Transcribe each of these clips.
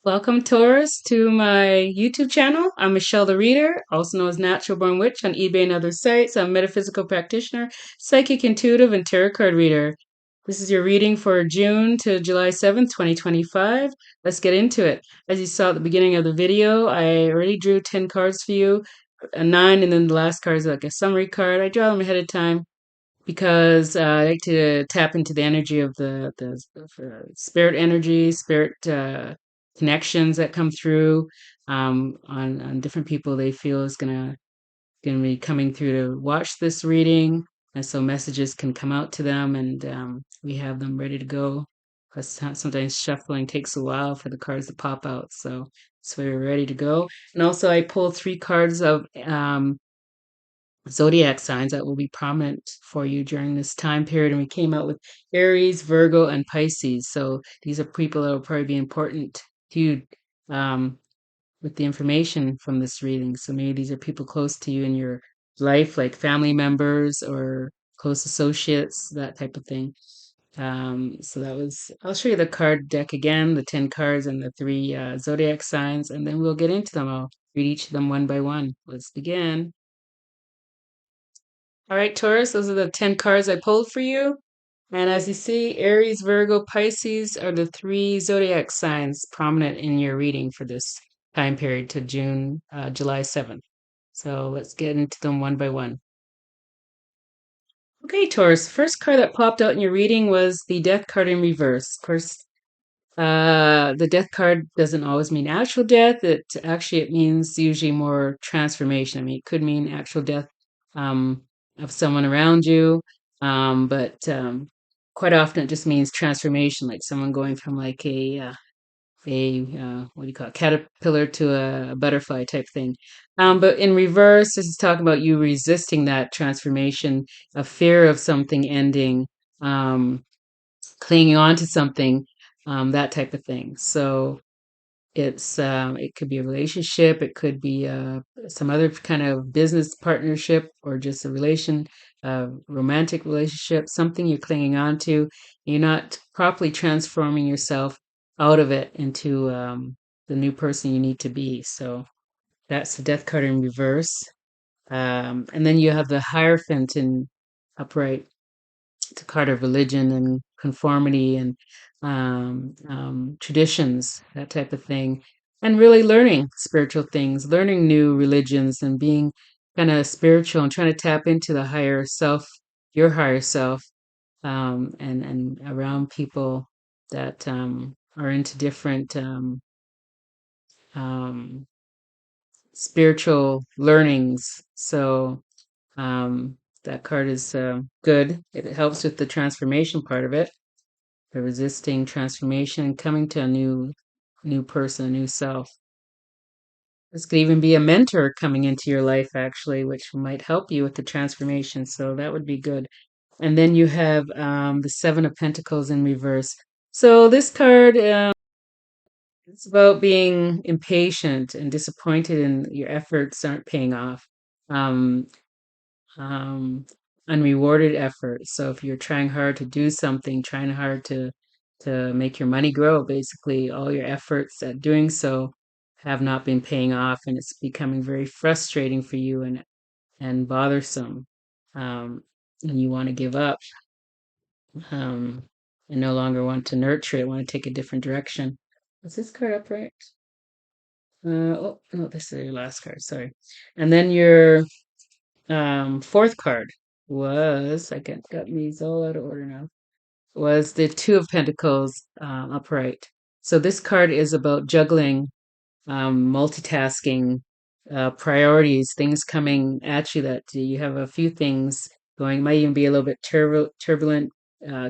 Welcome, Taurus, to my YouTube channel. I'm Michelle the Reader, also known as Natural Born Witch on eBay and other sites. I'm a metaphysical practitioner, psychic intuitive, and tarot card reader. This is your reading for June to July 7th, 2025. Let's get into it. As you saw at the beginning of the video, I already drew 10 cards for you, a 9, and then the last card is like a summary card. I draw them ahead of time because I like to tap into the energy of the spirit energy, spirit connections that come through on different people they feel is gonna be coming through to watch this reading, and so messages can come out to them, and we have them ready to go. Because sometimes shuffling takes a while for the cards to pop out, so we're ready to go. And also, I pulled 3 cards of zodiac signs that will be prominent for you during this time period. And we came out with Aries, Virgo, and Pisces. So these are people that will probably be important to you um, with the information from this reading. So maybe these are people close to you in your life, like family members or close associates, that type of thing. So I'll show you the card deck again, the 10 cards and the 3 zodiac signs, and then we'll get into them. I'll read each of them one by one. Let's begin. All right, Taurus, those are the 10 cards I pulled for you. And as you see, Aries, Virgo, Pisces are the 3 zodiac signs prominent in your reading for this time period to July 7th. So let's get into them one by one. Okay, Taurus, first card that popped out in your reading was the Death card in reverse. Of course, the Death card doesn't always mean actual death. It means usually more transformation. I mean, it could mean actual death um, of someone around you, but quite often it just means transformation, like someone going from like a what do you call it, caterpillar to a butterfly type thing. But in reverse, this is talking about you resisting that transformation, a fear of something ending, um, clinging on to something, that type of thing. So it could be a relationship, it could be some other kind of business partnership, or just romantic relationship, something you're clinging on to. You're not properly transforming yourself out of it into the new person you need to be. So that's the Death card in reverse. And then you have the Hierophant in upright. It's a card of religion and conformity and traditions, that type of thing, and really learning spiritual things, learning new religions, and being kind of spiritual and trying to tap into the higher self, your higher self, and around people that are into different um, spiritual learnings. So um, that card is good. It helps with the transformation part of it, the resisting transformation, coming to a new person, a new self. This could even be a mentor coming into your life, actually, which might help you with the transformation. So that would be good. And then you have the Seven of Pentacles in reverse. So this card, it's about being impatient and disappointed in your efforts aren't paying off. Um, um, Unrewarded effort. So if you're trying hard to do something, trying hard to make your money grow, basically all your efforts at doing so have not been paying off, and it's becoming very frustrating for you and bothersome. And you want to give up, um, and no longer want to nurture it, want to take a different direction. Is this card upright? Oh no, this is your last card. Sorry. And then your fourth card was, got these all out of order now, was the Two of Pentacles upright. So this card is about juggling, multitasking, priorities, things coming at you that you have a few things going. Might even be a little bit turbulent,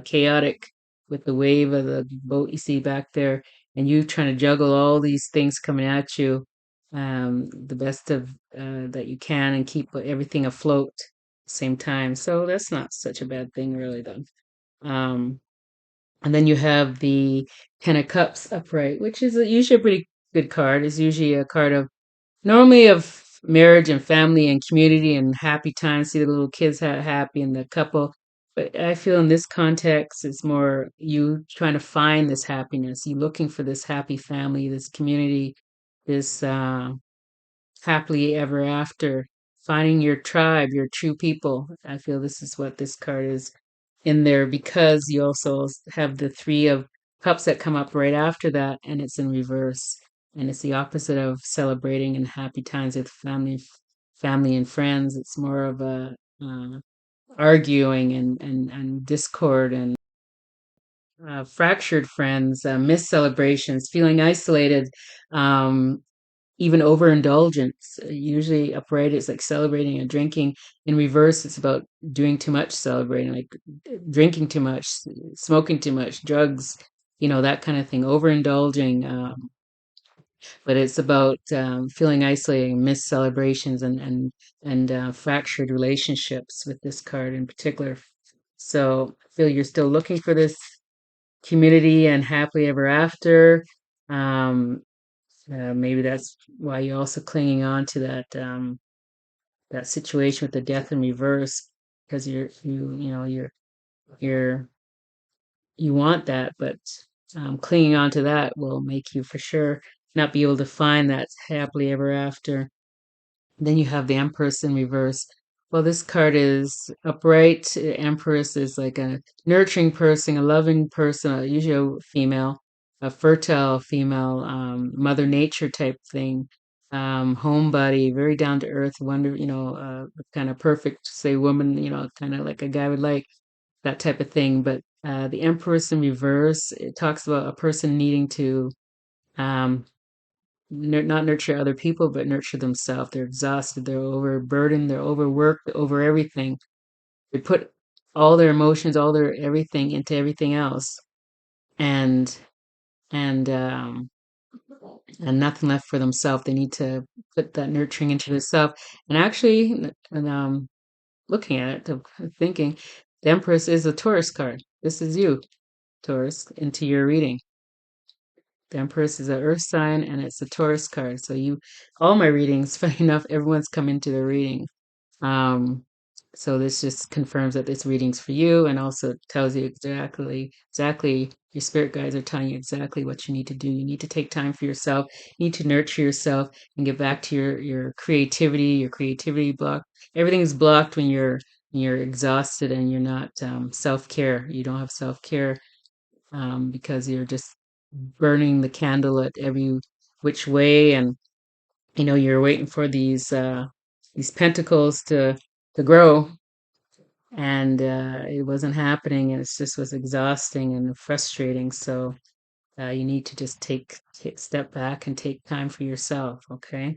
chaotic with the wave of the boat you see back there, and you trying to juggle all these things coming at you, the best of that you can, and keep everything afloat at the same time. So that's not such a bad thing, really, though. Um, and then you have the Ten of Cups upright, which is usually a pretty good card. It's usually a card of normally of marriage and family and community and happy times. See the little kids happy and the couple But I feel in this context, it's more you trying to find this happiness, you looking for this happy family, this community, this happily ever after, finding your tribe, your true people. I feel this is what this card is in there because you also have the three of cups that come up right after that, and it's in reverse. And it's the opposite of celebrating and happy times with family and friends. It's more of a arguing and discord and fractured friends, missed celebrations, feeling isolated, um, even overindulgence. Usually upright it's like celebrating and drinking. In reverse, it's about doing too much celebrating, like drinking too much, smoking too much, drugs, that kind of thing, overindulging. But it's about feeling isolated, missed celebrations, and fractured relationships with this card in particular. So I feel you're still looking for this community and happily ever after. Um, Maybe that's why you're also clinging on to that situation with the death in reverse because you're you want that, but clinging on to that will make you for sure not be able to find that happily ever after. Then you have the Empress in reverse. Well, this card is upright. Empress is like a nurturing person, a loving person, usually a female, a fertile female, Mother Nature type thing, homebody, very down to earth, wonder, kind of perfect, say, woman, kind of like a guy would like that type of thing. But the Empress in reverse, it talks about a person needing to um, not nurture other people, but nurture themselves. They're exhausted, they're overburdened, they're overworked, over everything. They put all their emotions, all their everything into everything else, and and um, and nothing left for themselves. They need to put that nurturing into themselves. And actually, and looking at it, thinking, the Empress is a Taurus card. This is you, Taurus, into your reading. The Empress is an earth sign and it's a Taurus card. So all my readings, funny enough, everyone's come into the reading. Um, so this just confirms that this reading's for you and also tells you exactly your spirit guides are telling you exactly what you need to do. You need to take time for yourself. You need to nurture yourself and get back to your creativity, your creativity block. Everything's blocked when you're exhausted and you're not self-care. You don't have self-care because you're just burning the candle at every which way, and you're waiting for these pentacles to grow, and it wasn't happening, and it just was exhausting and frustrating. So you need to just take step back and take time for yourself. Okay.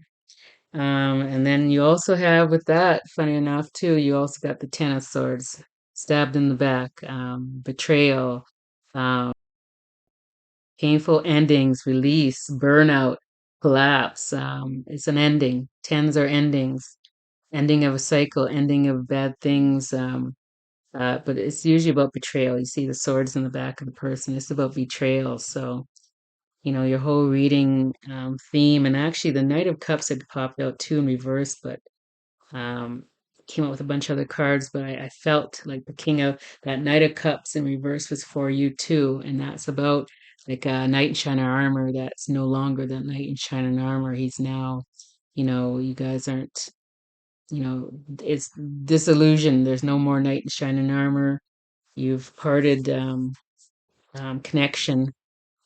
And then you also have with that, funny enough, too, you also got the Ten of Swords, stabbed in the back, betrayal, um, painful endings, release, burnout, collapse. It's an ending. Tens are endings, ending of a cycle, ending of bad things. But it's usually about betrayal. You see the swords in the back of the person. It's about betrayal. So, your whole reading theme, and actually the Knight of Cups had popped out too in reverse, but um, came out with a bunch of other cards, but I felt like the king of that Knight of Cups in reverse was for you too, and that's about like a knight in shining armor that's no longer the knight in shining armor. He's now, you guys aren't, it's disillusion. There's no more knight in shining armor. You've parted connection,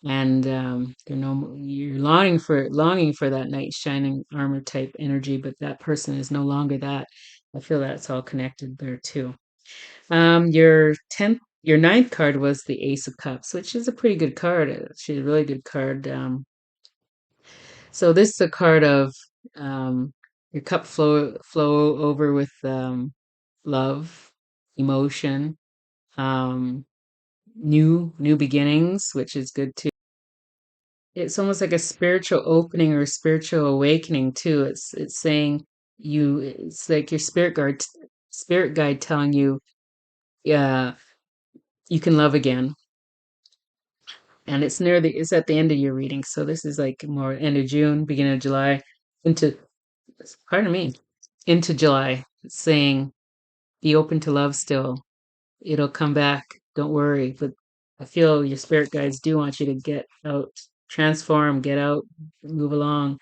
and you're longing for that knight shining armor type energy, but that person is no longer that. I feel that's all connected there too. Your ninth card was the Ace of Cups, which is a pretty good card. She's a really good card. So this is a card of your cup flow over with love, emotion, um, new beginnings, which is good too. It's almost like a spiritual opening or a spiritual awakening too. It's saying it's like your spirit guide telling you, yeah, you can love again. And it's at the end of your reading. So this is like more end of June, beginning of July, into pardon me, into July. It's saying be open to love still. it'll come back. Don't worry. But I feel your spirit guides do want you to get out, transform, get out, move along,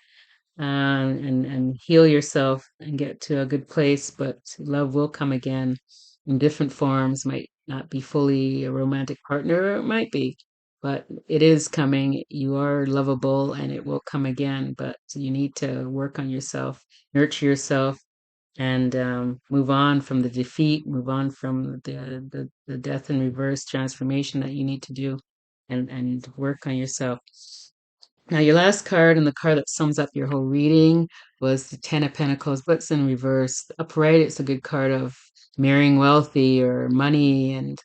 and heal yourself and get to a good place. But love will come again in different forms. Might not be fully a romantic partner, it might be, but it is coming. You are lovable, and it will come again. But you need to work on yourself, nurture yourself, and move on from the defeat, move on from the death in reverse transformation that you need to do, and work on yourself. Now, your last card and the card that sums up your whole reading was the Ten of Pentacles, but it's in reverse. Upright, it's a good card of marrying wealthy or money and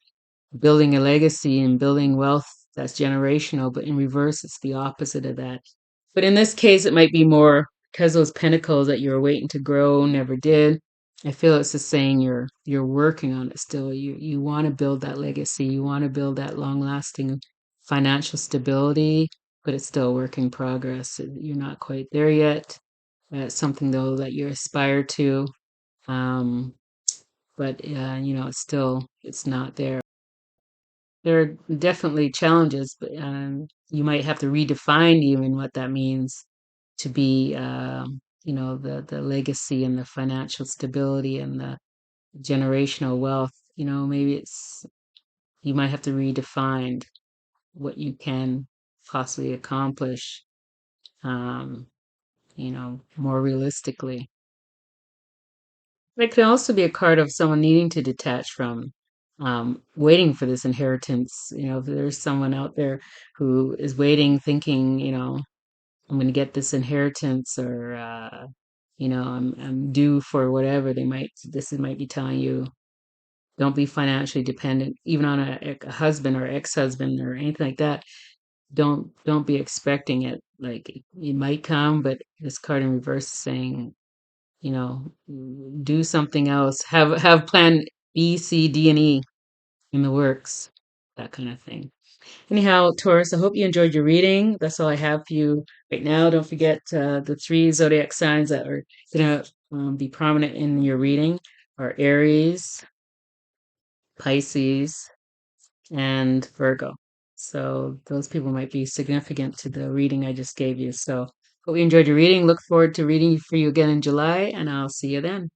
building a legacy and building wealth that's generational, but in reverse, it's the opposite of that. But in this case, it might be more because those pentacles that you were waiting to grow never did. I feel it's just saying you're working on it still. You want to build that legacy. You want to build that long lasting financial stability, but it's still a work in progress. You're not quite there yet. It's something though that you aspire to. Um, but it's not there. There are definitely challenges, but you might have to redefine even what that means to be, the legacy and the financial stability and the generational wealth. Maybe you might have to redefine what you can possibly accomplish, um, more realistically. It can also be a card of someone needing to detach from, waiting for this inheritance. If there's someone out there who is waiting, thinking, I'm going to get this inheritance, or, I'm due for whatever. This might be telling you, don't be financially dependent, even on a husband or ex-husband or anything like that. Don't be expecting it. Like it might come, but this card in reverse is saying, do something else. Have plan B, C, D, and E in the works, that kind of thing. Anyhow, Taurus, I hope you enjoyed your reading. That's all I have for you right now. Don't forget the three zodiac signs that are going to be prominent in your reading are Aries, Pisces, and Virgo. So those people might be significant to the reading I just gave you. So hope you enjoyed your reading. Look forward to reading for you again in July, and I'll see you then.